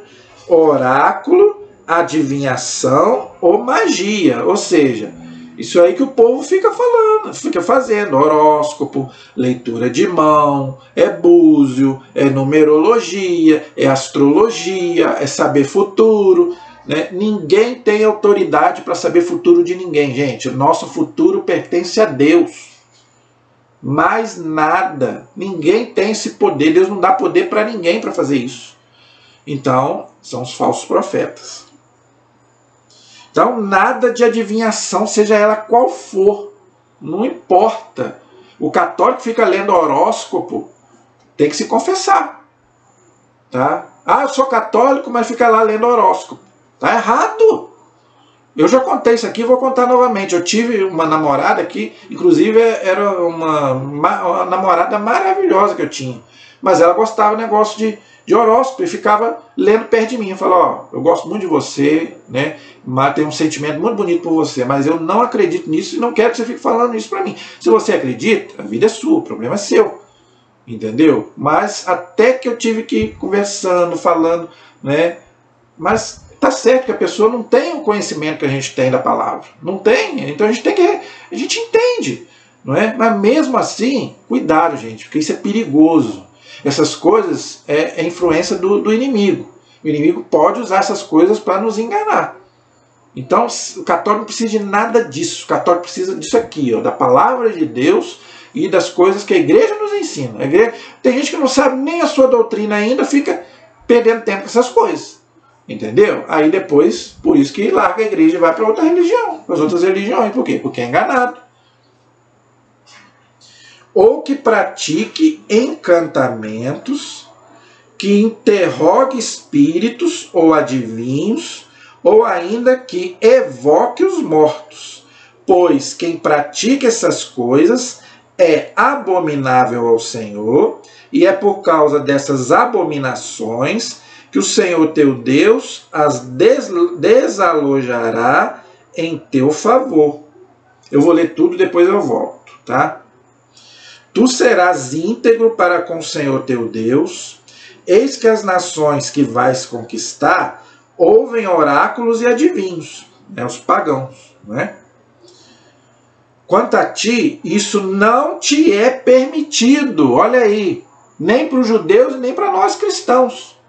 oráculo, adivinhação ou magia. Ou seja, isso aí que o povo fica falando, fica fazendo, horóscopo, leitura de mão, é búzio, é numerologia, é astrologia, é saber futuro. Né? Ninguém tem autoridade para saber futuro de ninguém, gente. O nosso futuro pertence a Deus. Mais nada. Ninguém tem esse poder. Deus não dá poder para ninguém para fazer isso. Então, são os falsos profetas. Então, nada de adivinhação, seja ela qual for. Não importa. O católico fica lendo horóscopo, tem que se confessar. Tá? Eu sou católico, mas fica lá lendo horóscopo. Tá errado. Eu já contei isso aqui, vou contar novamente. Eu tive uma namorada que, inclusive, era uma namorada maravilhosa que eu tinha. Mas ela gostava do negócio de horóscopo e ficava lendo perto de mim. Eu falava, eu gosto muito de você, né? Mas tenho um sentimento muito bonito por você, mas eu não acredito nisso e não quero que você fique falando isso para mim. Se você acredita, a vida é sua, o problema é seu. Entendeu? Mas até que eu tive que ir conversando, falando, né? Mas tá certo que a pessoa não tem o conhecimento que a gente tem da palavra. Não tem. Então a gente entende, não é? Mas mesmo assim, cuidado, gente, porque isso é perigoso. Essas coisas é influência do inimigo. O inimigo pode usar essas coisas para nos enganar. Então o católico não precisa de nada disso. O católico precisa disso aqui, ó, da palavra de Deus e das coisas que a igreja nos ensina. Tem gente que não sabe nem a sua doutrina ainda, fica perdendo tempo com essas coisas. Entendeu? Aí depois, por isso que larga a igreja e vai para outra religião, para as outras religiões. Por quê? Porque é enganado. Ou que pratique encantamentos, que interrogue espíritos ou adivinhos, ou ainda que evoque os mortos. Pois quem pratica essas coisas é abominável ao Senhor, e é por causa dessas abominações que o Senhor teu Deus as desalojará em teu favor. Eu vou ler tudo, depois eu volto, tá? Tu serás íntegro para com o Senhor teu Deus. Eis que as nações que vais conquistar ouvem oráculos e adivinhos, os pagãos, não é? Quanto a ti, isso não te é permitido, olha aí, nem para os judeus e nem para nós cristãos.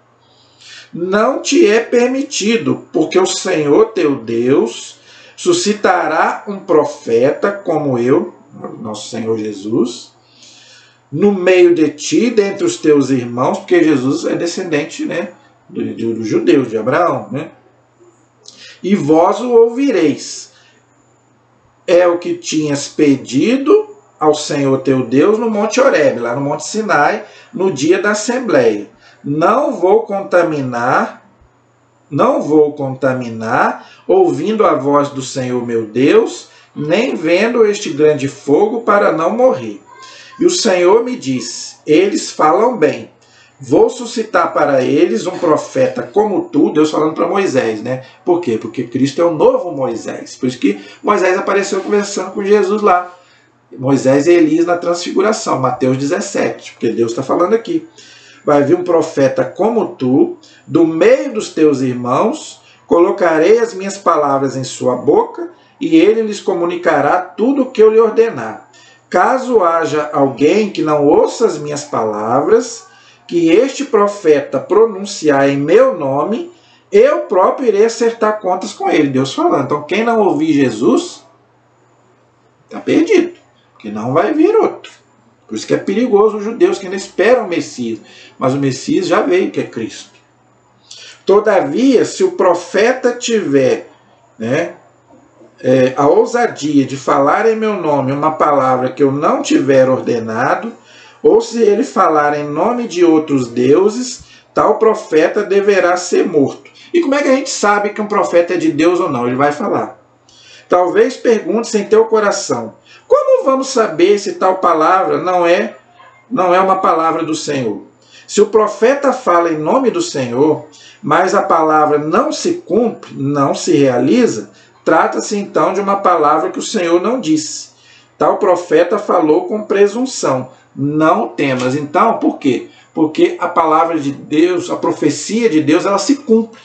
Não te é permitido, porque o Senhor teu Deus suscitará um profeta como eu, nosso Senhor Jesus, no meio de ti, dentre os teus irmãos, porque Jesus é descendente, né, dos judeus, de Abraão, né? E vós o ouvireis. É o que tinhas pedido ao Senhor teu Deus no Monte Horebe, lá no Monte Sinai, no dia da Assembleia. Não vou contaminar, ouvindo a voz do Senhor meu Deus, nem vendo este grande fogo para não morrer. E o Senhor me disse, eles falam bem. Vou suscitar para eles um profeta como tu, Deus falando para Moisés, né? Por quê? Porque Cristo é o novo Moisés. Por isso que Moisés apareceu conversando com Jesus lá. Moisés e Elias na transfiguração, Mateus 17, porque Deus está falando aqui. Vai vir um profeta como tu, do meio dos teus irmãos, colocarei as minhas palavras em sua boca, e ele lhes comunicará tudo o que eu lhe ordenar. Caso haja alguém que não ouça as minhas palavras, que este profeta pronunciar em meu nome, eu próprio irei acertar contas com ele. Deus falando. Então, quem não ouvir Jesus, está perdido, porque não vai vir outro. Por isso que é perigoso os judeus que ainda esperam o Messias. Mas o Messias já veio, que é Cristo. Todavia, se o profeta tiver, a ousadia de falar em meu nome uma palavra que eu não tiver ordenado, ou se ele falar em nome de outros deuses, tal profeta deverá ser morto. E como é que a gente sabe que um profeta é de Deus ou não? Ele vai falar. Talvez perguntes em teu coração, como vamos saber se tal palavra não é uma palavra do Senhor? Se o profeta fala em nome do Senhor, mas a palavra não se cumpre, não se realiza, trata-se então de uma palavra que o Senhor não disse. Tal profeta falou com presunção. Não temas. Então, por quê? Porque a palavra de Deus, a profecia de Deus, ela se cumpre.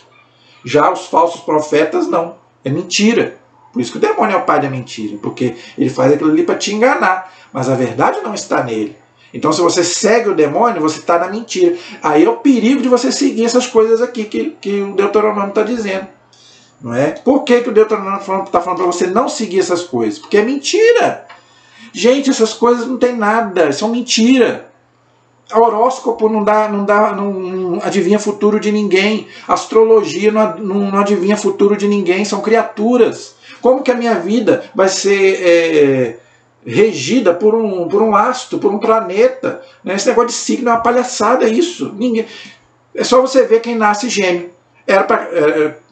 Já os falsos profetas não. É mentira. Por isso que o demônio é o pai da mentira. Porque ele faz aquilo ali para te enganar. Mas a verdade não está nele. Então, se você segue o demônio, você está na mentira. Aí é o perigo de você seguir essas coisas aqui que o Deuteronômio está dizendo. Não é? Por que o Deuteronômio está falando para você não seguir essas coisas? Porque é mentira. Gente, essas coisas não tem nada, são mentira. Horóscopo não adivinha futuro de ninguém. Astrologia não adivinha futuro de ninguém, são criaturas. Como que a minha vida vai ser regida por um astro, por um planeta? Esse negócio de signo é uma palhaçada, isso. É só você ver quem nasce gêmeo.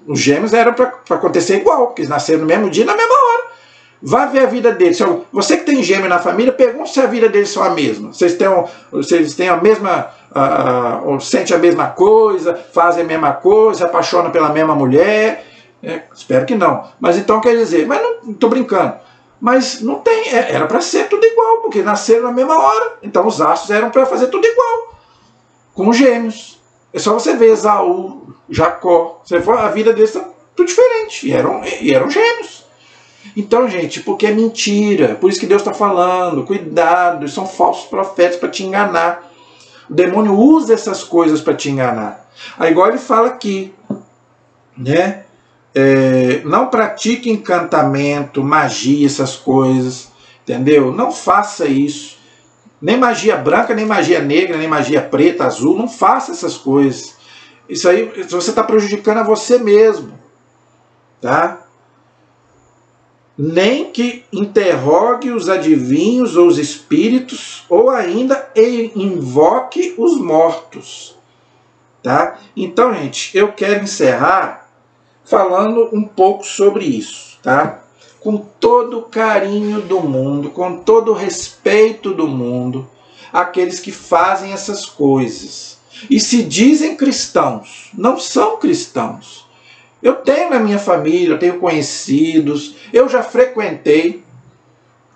Os gêmeos eram para acontecer igual, porque eles nasceram no mesmo dia, na mesma hora. Vá ver a vida deles. Você que tem gêmeo na família, pergunta se a vida deles são a mesma. Vocês têm a mesma... sentem a mesma coisa, fazem a mesma coisa, se apaixonam pela mesma mulher. Espero que não. Mas então quer dizer... Mas não estou brincando. Mas não tem... Era para ser tudo igual, porque nasceram na mesma hora. Então os astros eram para fazer tudo igual. Com gêmeos. É só você ver Esaú, Jacó. A vida deles está tudo diferente. E eram gêmeos. Então, gente, porque é mentira. Por isso que Deus está falando. Cuidado, são falsos profetas para te enganar. O demônio usa essas coisas para te enganar. Aí igual ele fala aqui, né? Não pratique encantamento, magia, essas coisas. Entendeu? Não faça isso. Nem magia branca, nem magia negra, nem magia preta, azul. Não faça essas coisas. Isso aí você está prejudicando a você mesmo. Tá? Nem que interrogue os adivinhos ou os espíritos, ou ainda invoque os mortos. Tá? Então, gente, eu quero encerrar falando um pouco sobre isso. Tá? Com todo o carinho do mundo, com todo o respeito do mundo, aqueles que fazem essas coisas. E se dizem cristãos, não são cristãos. Eu tenho na minha família, eu tenho conhecidos, eu já frequentei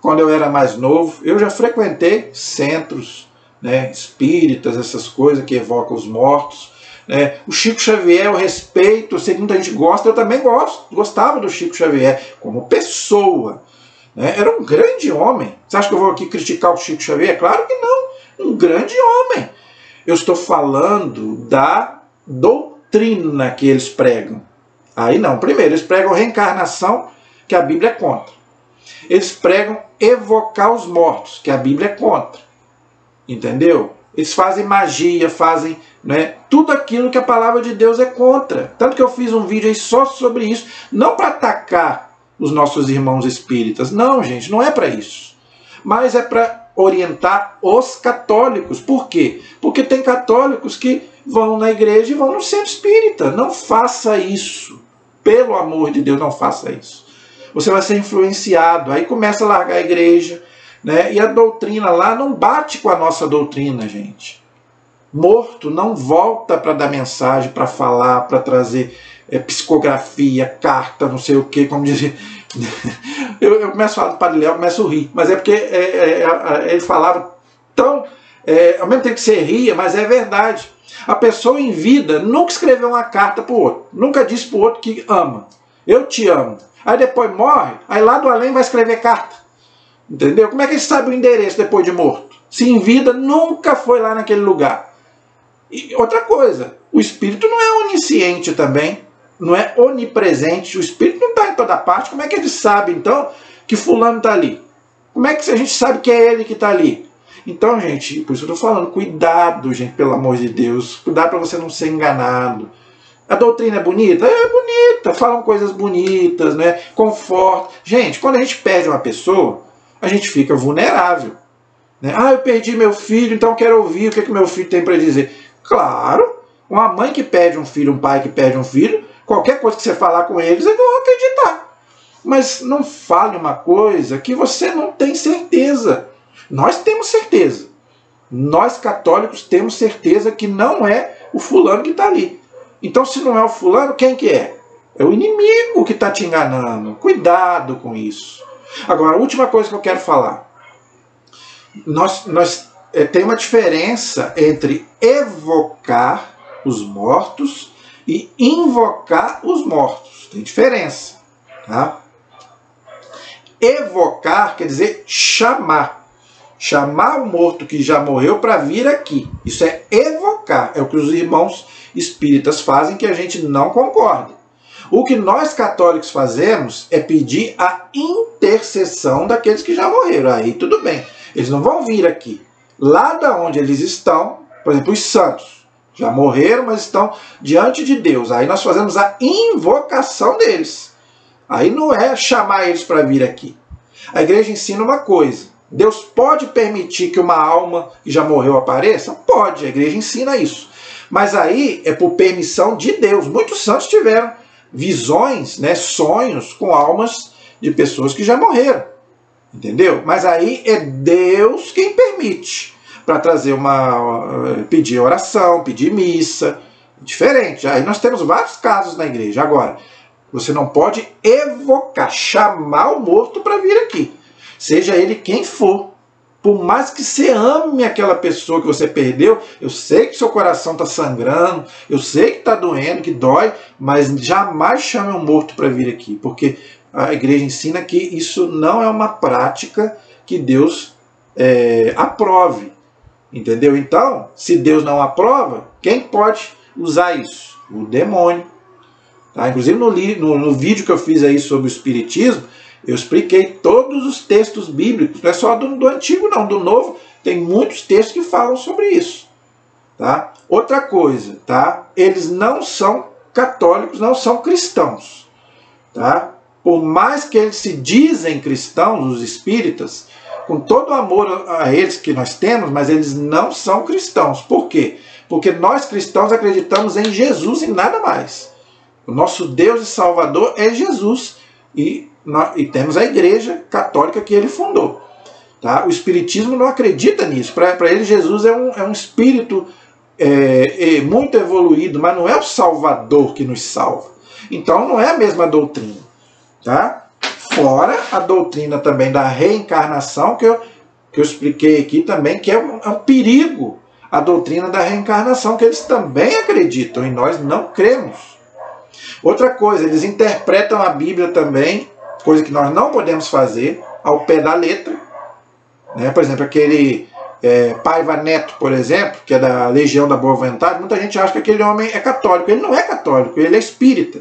quando eu era mais novo, eu já frequentei centros, né, espíritas, essas coisas que evocam os mortos. O Chico Xavier, eu respeito, eu sei que muita gente gosta, eu também gostava do Chico Xavier como pessoa. Era um grande homem. Você acha que eu vou aqui criticar o Chico Xavier? Claro que não. Um grande homem. Eu estou falando da doutrina que eles pregam. Aí não. Primeiro, eles pregam reencarnação, que a Bíblia é contra. Eles pregam evocar os mortos, que a Bíblia é contra. Entendeu? Eles fazem magia, fazem tudo aquilo que a palavra de Deus é contra. Tanto que eu fiz um vídeo aí só sobre isso. Não para atacar os nossos irmãos espíritas. Não, gente, não é para isso. Mas é para orientar os católicos. Por quê? Porque tem católicos que vão na igreja e vão no centro espírita. Não faça isso. Pelo amor de Deus, não faça isso. Você vai ser influenciado. Aí começa a largar a igreja. E a doutrina lá não bate com a nossa doutrina, gente. Morto não volta para dar mensagem, para falar, para trazer psicografia, carta, não sei o que, como dizer. Eu começo a falar do Padre Léo, começo a rir, mas é porque ele falava tão. Ao mesmo tempo que você ria, mas é verdade. A pessoa em vida nunca escreveu uma carta para o outro, nunca disse para o outro que ama. Eu te amo. Aí depois morre, aí lá do além vai escrever carta. Entendeu? Como é que ele sabe o endereço depois de morto? Se em vida nunca foi lá naquele lugar. E outra coisa, o espírito não é onisciente também, não é onipresente, o espírito não está em toda parte. Como é que ele sabe então que fulano está ali? Como é que a gente sabe que é ele que está ali? Então, gente, por isso eu estou falando, cuidado, gente, pelo amor de Deus, cuidado para você não ser enganado. A doutrina é bonita? É bonita, falam coisas bonitas, conforta. Gente, quando a gente perde uma pessoa, a gente fica vulnerável. Eu perdi meu filho, então quero ouvir o que meu filho tem para dizer. Claro, uma mãe que perde um filho, um pai que perde um filho, qualquer coisa que você falar com eles, eles vão acreditar. Mas não fale uma coisa que você não tem certeza. Nós temos certeza. Nós católicos temos certeza que não é o fulano que está ali. Então, se não é o fulano, quem que é? É o inimigo que está te enganando. Cuidado com isso. Agora, a última coisa que eu quero falar. Tem uma diferença entre evocar os mortos e invocar os mortos. Tem diferença. Tá? Evocar quer dizer chamar. Chamar o morto que já morreu para vir aqui. Isso é evocar. É o que os irmãos espíritas fazem, que a gente não concorda. O que nós católicos fazemos é pedir a intercessão daqueles que já morreram. Aí tudo bem. Eles não vão vir aqui. Lá da onde eles estão, por exemplo, os santos, já morreram, mas estão diante de Deus. Aí nós fazemos a invocação deles. Aí não é chamar eles para vir aqui. A igreja ensina uma coisa. Deus pode permitir que uma alma que já morreu apareça? Pode, a igreja ensina isso. Mas aí é por permissão de Deus. Muitos santos tiveram visões, sonhos com almas de pessoas que já morreram. Entendeu? Mas aí é Deus quem permite. Para trazer pedir oração, pedir missa. Diferente. Aí nós temos vários casos na igreja. Agora, você não pode evocar, chamar o morto para vir aqui. Seja ele quem for. Por mais que você ame aquela pessoa que você perdeu, eu sei que seu coração está sangrando, eu sei que está doendo, que dói, mas jamais chame um morto para vir aqui, porque a igreja ensina que isso não é uma prática que Deus aprove. Entendeu? Então, se Deus não aprova, quem pode usar isso? O demônio. Tá? Inclusive no vídeo que eu fiz aí sobre o Espiritismo, eu expliquei todos os textos bíblicos, não é só do Antigo não, do Novo, tem muitos textos que falam sobre isso. Tá? Outra coisa, tá? Eles não são católicos, não são cristãos. Tá? Por mais que eles se dizem cristãos, os espíritas, com todo o amor a eles que nós temos, mas eles não são cristãos. Por quê? Porque nós cristãos acreditamos em Jesus e nada mais. O nosso Deus e Salvador é Jesus. E temos a igreja católica que ele fundou. Tá? O Espiritismo não acredita nisso. Para ele, Jesus é um espírito muito evoluído, mas não é o Salvador que nos salva. Então não é a mesma doutrina. Tá? Fora a doutrina também da reencarnação, que eu expliquei aqui também, que é um perigo. A doutrina da reencarnação, que eles também acreditam e nós não cremos. Outra coisa, eles interpretam a Bíblia também, coisa que nós não podemos fazer, ao pé da letra. Né? Por exemplo, aquele Paiva Neto, por exemplo, que é da Legião da Boa Vontade, muita gente acha que aquele homem é católico. Ele não é católico, ele é espírita.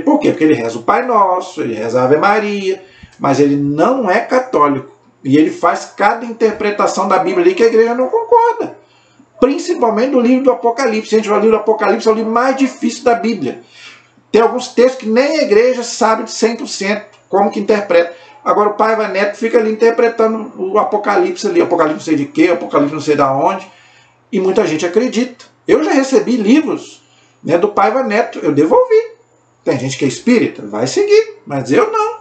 Por quê? Porque ele reza o Pai Nosso, ele reza a Ave Maria, mas ele não é católico. E ele faz cada interpretação da Bíblia ali que a igreja não concorda. Principalmente no livro do Apocalipse. A gente vai ler o livro do Apocalipse, é o livro mais difícil da Bíblia. Tem alguns textos que nem a igreja sabe de 100% como que interpreta. Agora o Paiva Neto fica ali interpretando o Apocalipse ali. Apocalipse não sei de quê, Apocalipse não sei de onde. E muita gente acredita. Eu já recebi livros, né, do Paiva Neto, eu devolvi. Tem gente que é espírita, vai seguir, mas eu não.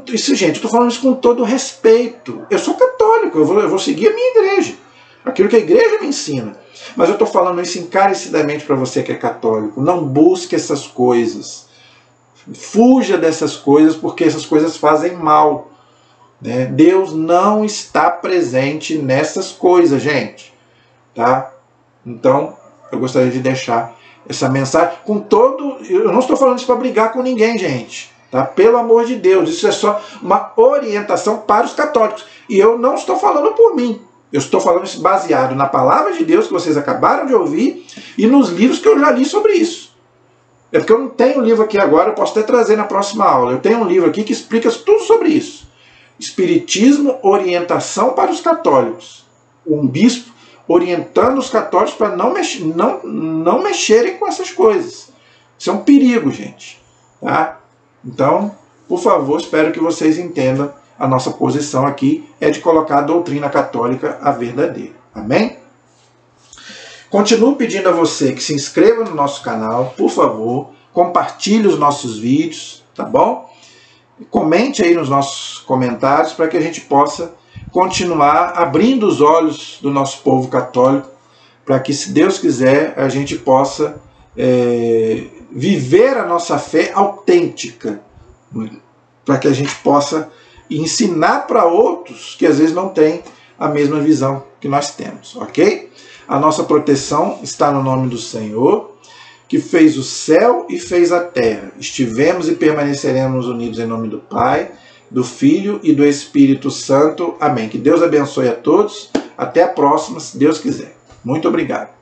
Isso, gente, eu estou falando isso com todo respeito. Eu sou católico, eu vou seguir a minha igreja. Aquilo que a igreja me ensina. Mas eu estou falando isso encarecidamente para você que é católico. Não busque essas coisas. Fuja dessas coisas, porque essas coisas fazem mal. Né? Deus não está presente nessas coisas, gente. Tá? Então, eu gostaria de deixar essa mensagem com todo... Eu não estou falando isso para brigar com ninguém, gente. Tá? Pelo amor de Deus, isso é só uma orientação para os católicos. E eu não estou falando por mim. Eu estou falando isso baseado na palavra de Deus que vocês acabaram de ouvir e nos livros que eu já li sobre isso. É porque eu não tenho um livro aqui agora, eu posso até trazer na próxima aula. Eu tenho um livro aqui que explica tudo sobre isso. Espiritismo, orientação para os católicos. Um bispo orientando os católicos para não mexerem com essas coisas. Isso é um perigo, gente. Tá? Então, por favor, espero que vocês entendam. A nossa posição aqui é de colocar a doutrina católica a verdadeira. Amém? Continuo pedindo a você que se inscreva no nosso canal, por favor. Compartilhe os nossos vídeos, tá bom? Comente aí nos nossos comentários para que a gente possa continuar abrindo os olhos do nosso povo católico, para que, se Deus quiser, a gente possa viver a nossa fé autêntica, para que a gente possa ensinar para outros que às vezes não têm a mesma visão que nós temos, ok? A nossa proteção está no nome do Senhor, que fez o céu e fez a terra. Estivemos e permaneceremos unidos em nome do Pai, do Filho e do Espírito Santo. Amém. Que Deus abençoe a todos. Até a próxima, se Deus quiser. Muito obrigado.